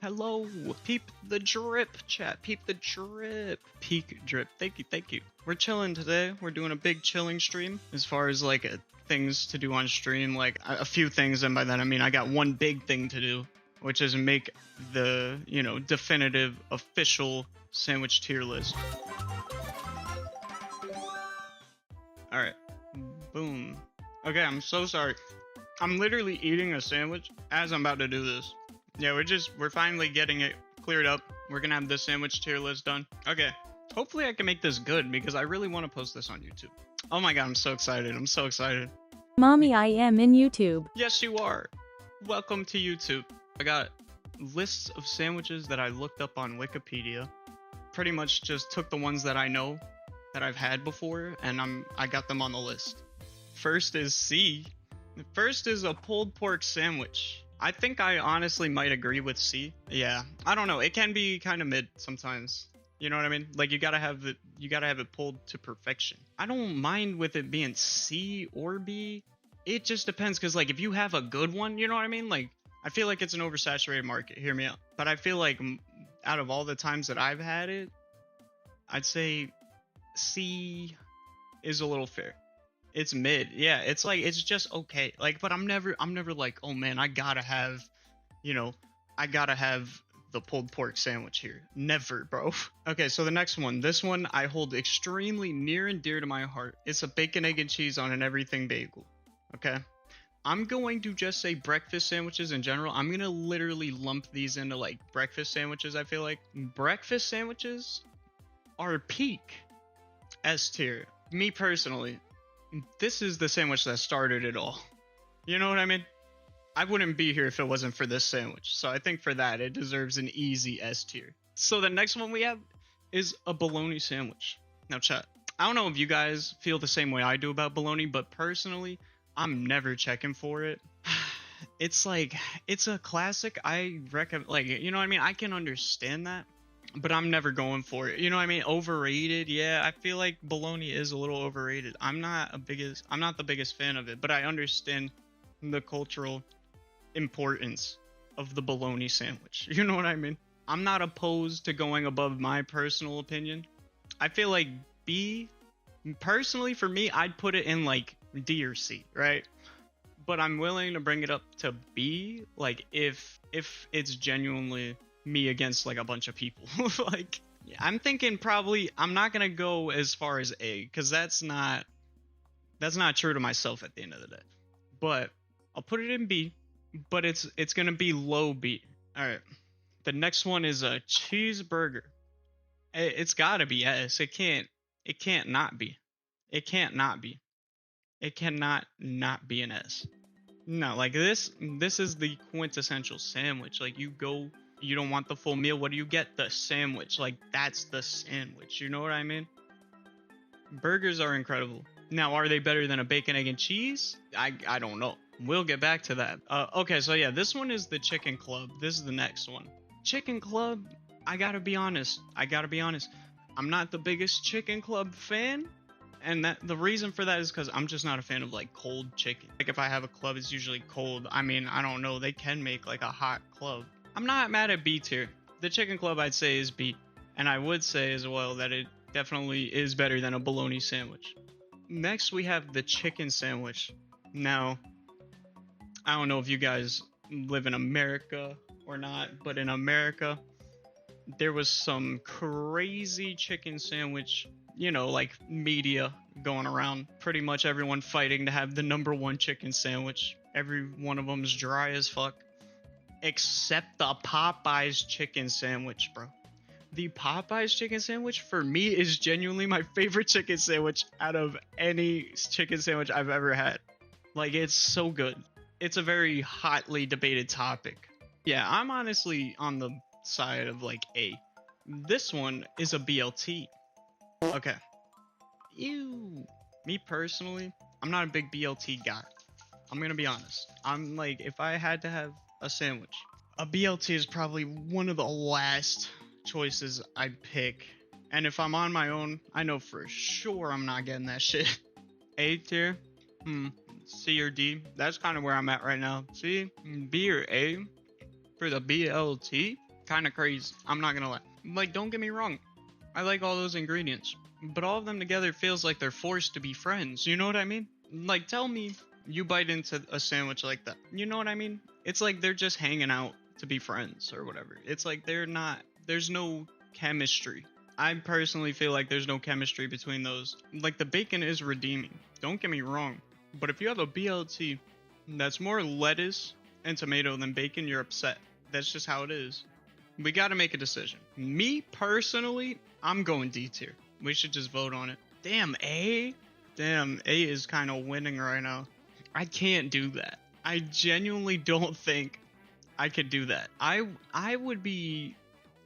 Hello. Peep the drip, chat. Peep the drip. Peak drip. Thank you, thank you. We're chilling today. We're doing a big chilling stream as far as like things to do on stream, like a few things, and by that I mean I got one big thing to do, which is make the, you know, definitive official sandwich tier list. All right. Boom. Okay, I'm so sorry. I'm literally eating a sandwich as I'm about to do this. Yeah, we're finally getting it cleared up. We're gonna have the sandwich tier list done. Okay. Hopefully I can make this good because I really want to post this on YouTube. Oh my god, I'm so excited. I'm so excited. Mommy, I am in YouTube. Yes, you are. Welcome to YouTube. I got lists of sandwiches that I looked up on Wikipedia. Pretty much just took the ones that I know that I've had before, and I got them on the list. First is C. First is a pulled pork sandwich. I think I honestly might agree with C. Yeah, I don't know. It can be kind of mid sometimes. You know what I mean? Like you gotta have it pulled to perfection. I don't mind with it being C or B. It just depends, because like if you have a good one, you know what I mean? Like I feel like it's an oversaturated market. Hear me out. But I feel like out of all the times that I've had it, I'd say C is a little fair. It's mid. Yeah, it's like it's just okay. Like, but I'm never like, oh man, I gotta have the pulled pork sandwich here. Never, bro. Okay, so the next one. This one I hold extremely near and dear to my heart. It's a bacon, egg, and cheese on an everything bagel. Okay. I'm going to just say breakfast sandwiches in general. I'm gonna literally lump these into like breakfast sandwiches. I feel like breakfast sandwiches are peak S tier. Me personally, this is the sandwich that started it all. You know what I mean? I wouldn't be here if it wasn't for this sandwich. So I think for that, it deserves an easy S tier. So the next one we have is a bologna sandwich. Now chat, I don't know if you guys feel the same way I do about bologna, but personally, I'm never checking for it. It's like, it's a classic. I recommend, like, you know what I mean? I can understand that, but I'm never going for it. You know what I mean? Overrated. Yeah, I feel like bologna is a little overrated. I'm not the biggest fan of it, but I understand the cultural importance of the bologna sandwich. You know what I mean? I'm not opposed to going above my personal opinion. I feel like B, personally for me, I'd put it in like D or C, right? But I'm willing to bring it up to B, like if it's genuinely me against like a bunch of people. Like, yeah, I'm thinking probably I'm not gonna go as far as A, because that's not true to myself at the end of the day. But I'll put it in B, but it's gonna be low B. All right, the next one is a cheeseburger. It's gotta be S. It can't not be. It can't not be. It cannot not be an S. No, like this is the quintessential sandwich. Like you don't want the full meal, what do you get? The sandwich. Like that's the sandwich. You know what I mean? Burgers are incredible. Now, are they better than a bacon, egg, and cheese? I don't know. We'll get back to that. Okay, so yeah, this one is the Chicken Club. This is the next one. Chicken Club, I gotta be honest. I'm not the biggest Chicken Club fan. And the reason for that is because I'm just not a fan of like cold chicken. Like if I have a club, it's usually cold. I mean, I don't know. They can make like a hot club. I'm not mad at B tier. The Chicken Club I'd say is B. And I would say as well that it definitely is better than a bologna sandwich. Next we have the chicken sandwich. Now, I don't know if you guys live in America or not, but in America, there was some crazy chicken sandwich, you know, like media going around. Pretty much everyone fighting to have the #1 chicken sandwich. Every one of them is dry as fuck. Except the Popeyes chicken sandwich, bro. The Popeyes chicken sandwich, for me, is genuinely my favorite chicken sandwich out of any chicken sandwich I've ever had. Like, it's so good. It's a very hotly debated topic. Yeah, I'm honestly on the side of like A. This one is a BLT. Okay. Ew. Me personally, I'm not a big BLT guy. I'm gonna be honest. I'm like, if I had to have a sandwich, a BLT is probably one of the last choices I'd pick. And if I'm on my own, I know for sure I'm not getting that shit. A tier? C or D? That's kind of where I'm at right now. C, B, or A for the BLT? Kind of crazy. I'm not gonna lie. Like, don't get me wrong. I like all those ingredients, but all of them together feels like they're forced to be friends. You know what I mean? Like, tell me you bite into a sandwich like that. You know what I mean? It's like they're just hanging out to be friends or whatever. It's like they're not, there's no chemistry. I personally feel like there's no chemistry between those. Like, the bacon is redeeming. Don't get me wrong. But if you have a BLT that's more lettuce and tomato than bacon, you're upset. That's just how it is. We got to make a decision. Me personally, I'm going D tier. We should just vote on it. Damn, A? Damn, A is kind of winning right now. I can't do that. I genuinely don't think I could do that. I would be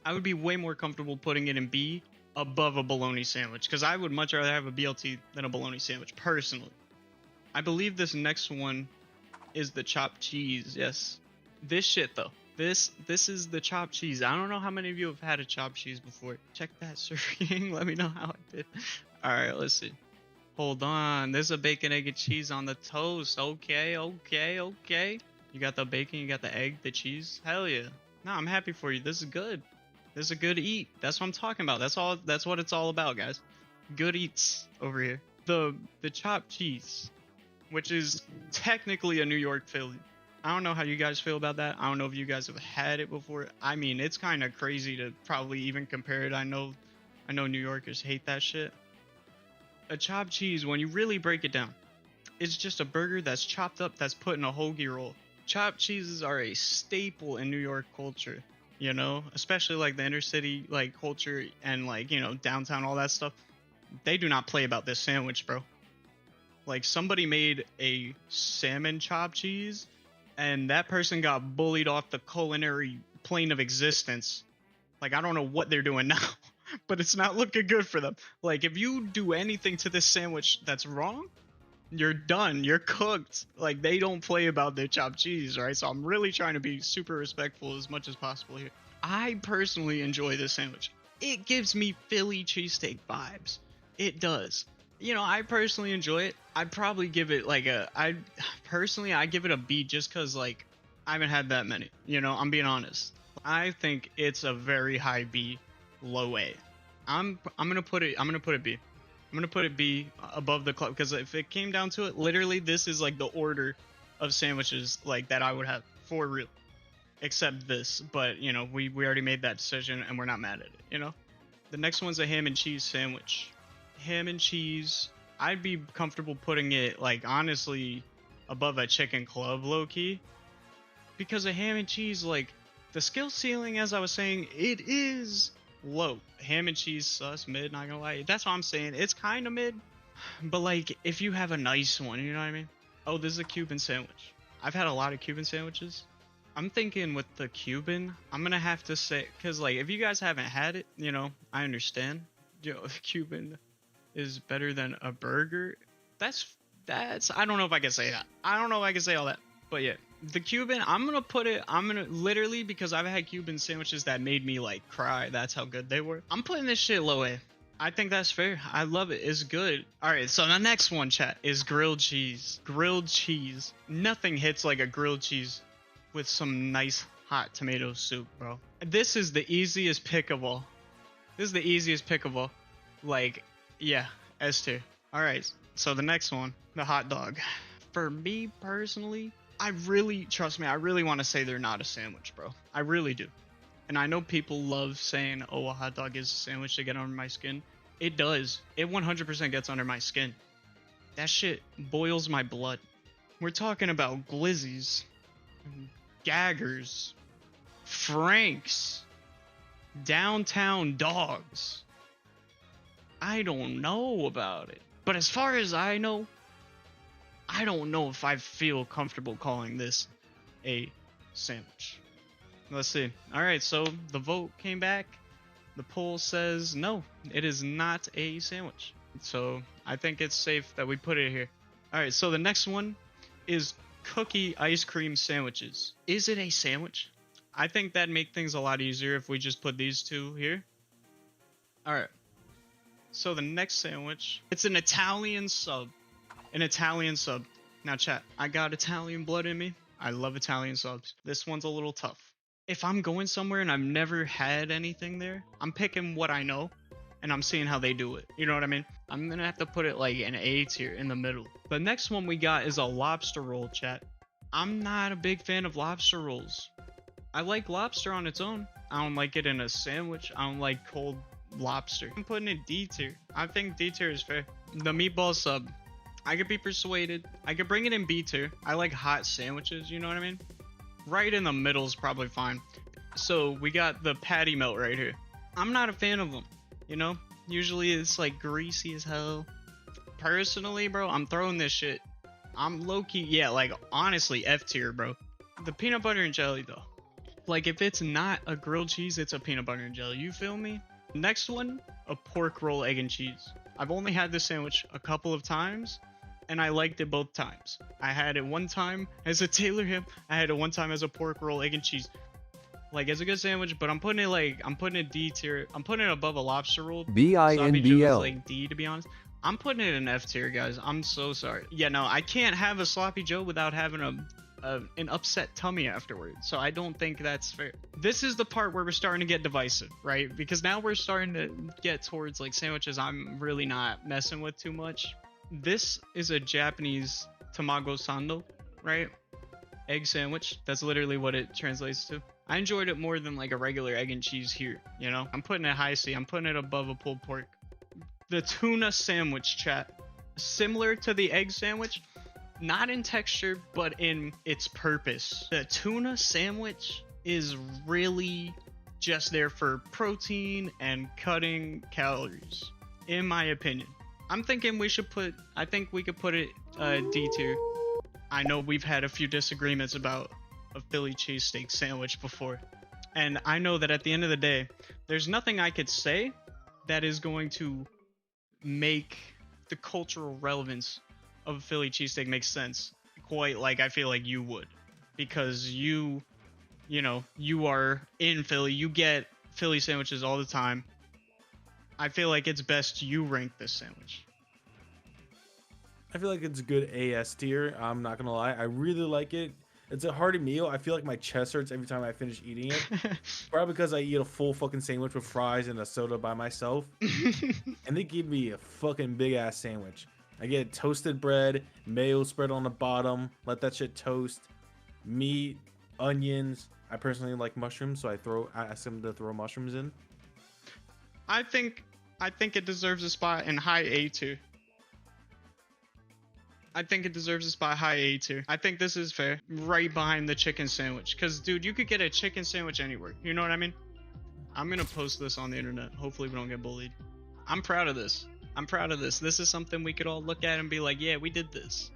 way more comfortable putting it in B above a bologna sandwich, because I would much rather have a BLT than a bologna sandwich personally. I believe this next one is the chopped cheese. Yes. This shit though. This is the chopped cheese. I don't know how many of you have had a chopped cheese before. Check that, Sir King. Let me know how I did. All right, let's see. Hold on. There's a bacon, egg, and cheese on the toast. Okay. You got the bacon, you got the egg, the cheese. Hell yeah. No, I'm happy for you. This is good. This is a good eat. That's what I'm talking about. That's what it's all about, guys. Good eats over here. The chopped cheese, which is technically a New York Philly. I don't know how you guys feel about that. I don't know if you guys have had it before. I mean, it's kind of crazy to probably even compare it. I know New Yorkers hate that shit. A chopped cheese, when you really break it down, it's just a burger that's chopped up that's put in a hoagie roll. Chopped cheeses are a staple in New York culture, you know, especially like the inner city like culture and like, you know, downtown, all that stuff. They do not play about this sandwich, bro. Like, somebody made a salmon chopped cheese and that person got bullied off the culinary plane of existence. Like, I don't know what they're doing now, but it's not looking good for them. Like, if you do anything to this sandwich that's wrong, you're done. You're cooked. Like, they don't play about their chopped cheese, right? So I'm really trying to be super respectful as much as possible here. I personally enjoy this sandwich. It gives me Philly cheesesteak vibes. It does. You know, I personally enjoy it. I'd probably give it like I give it a B just because, like, I haven't had that many. You know, I'm being honest. I think it's a very high B, low A. I'm gonna put it B. I'm gonna put it B above the club, because if it came down to it, literally this is like the order of sandwiches like that I would have for real. Except this, but you know, we already made that decision and we're not mad at it, you know? The next one's a ham and cheese sandwich. Ham and cheese, I'd be comfortable putting it, like, honestly above a chicken club low-key, because a ham and cheese, like, the skill ceiling, as I was saying, it is low. Ham and cheese sus, mid, not gonna lie. That's what I'm saying. It's kind of mid, but like, if you have a nice one, you know what I mean? Oh, this is a Cuban sandwich. I've had a lot of Cuban sandwiches. I'm thinking with the Cuban, I'm gonna have to say, because like, if you guys haven't had it, you know, I understand. Yo, Cuban is better than a burger. That's I don't know if I can say that. I don't know if I can say all that, but yeah, the Cuban, I'm gonna literally, because I've had Cuban sandwiches that made me like cry. That's how good they were. I'm putting this shit low A. I think that's fair. I love it. It's good. All right, so the next one, chat, is grilled cheese. Grilled cheese. Nothing hits like a grilled cheese with some nice hot tomato soup, bro. This is the easiest pick of all. Like, yeah, S tier. All right, so the next one, the hot dog. For me personally, I really want to say they're not a sandwich, bro. I really do. And I know people love saying, oh, a hot dog is a sandwich to get under my skin. It does. It 100% gets under my skin. That shit boils my blood. We're talking about glizzies, gaggers, franks, downtown dogs. I don't know about it. But as far as I know, I don't know if I feel comfortable calling this a sandwich. Let's see. All right, so the vote came back. The poll says no, it is not a sandwich. So I think it's safe that we put it here. All right, so the next one is cookie ice cream sandwiches. Is it a sandwich? I think that'd make things a lot easier if we just put these two here. All right. So the next sandwich, it's an Italian sub. An Italian sub. Now chat, I got Italian blood in me. I love Italian subs. This one's a little tough. if I'm going somewhere and I've never had anything there, I'm picking what I know and I'm seeing how they do it. You know what I mean? I'm gonna have to put it like an A tier in the middle. The next one we got is a lobster roll, chat. I'm not a big fan of lobster rolls. I like lobster on its own. I don't like it in a sandwich. I don't like cold lobster. I'm putting it D tier. I think D tier is fair. The meatball sub, I could be persuaded. I could bring it in B tier. I like hot sandwiches, you know what I mean? Right in the middle is probably fine. So we got the patty melt right here. I'm not a fan of them, you know? Usually it's like greasy as hell. Personally, bro, I'm throwing this shit. I'm low-key, yeah, like honestly F tier, bro. The peanut butter and jelly though. Like if it's not a grilled cheese, it's a peanut butter and jelly. You feel me? Next one, a pork roll, egg and cheese. I've only had this sandwich a couple of times, and I liked it both times. I had it one time as a Taylor hip. I had it one time as a pork roll, egg and cheese. Like it's a good sandwich, but I'm putting it D tier. I'm putting it above a lobster roll. Sloppy Joe is like D, to be honest. I'm putting it in F tier, guys. I'm so sorry. Yeah, no, I can't have a sloppy Joe without having an upset tummy afterwards, so I don't think that's fair. This is the part where we're starting to get divisive, right? Because now we're starting to get towards like sandwiches I'm really not messing with too much. This is a Japanese tamago sando, right? Egg sandwich. That's literally what it translates to. I enjoyed it more than like a regular egg and cheese here, you know? I'm putting it high C. I'm putting it above a pulled pork. The tuna sandwich, chat. Similar to the egg sandwich, not in texture, but in its purpose. The tuna sandwich is really just there for protein and cutting calories, in my opinion. I'm thinking I think we could put it D tier. I know we've had a few disagreements about a Philly cheesesteak sandwich before. And I know that at the end of the day, there's nothing I could say that is going to make the cultural relevance of a Philly cheesesteak make sense quite like I feel like you would, because you know, you are in Philly, you get Philly sandwiches all the time. I feel like it's best you rank this sandwich. I feel like it's good AS tier. I'm not gonna lie, I really like it. It's a hearty meal. I feel like my chest hurts every time I finish eating it. Probably because I eat a full fucking sandwich with fries and a soda by myself. And they give me a fucking big ass sandwich. I get toasted bread, mayo spread on the bottom, let that shit toast, meat, onions. I personally like mushrooms, so I ask them to throw mushrooms in. I think it deserves a spot in high A tier. I think it deserves a spot high A tier. I think this is fair. Right behind the chicken sandwich. Because, dude, you could get a chicken sandwich anywhere. You know what I mean? I'm going to post this on the internet. Hopefully we don't get bullied. I'm proud of this. I'm proud of this. This is something we could all look at and be like, yeah, we did this.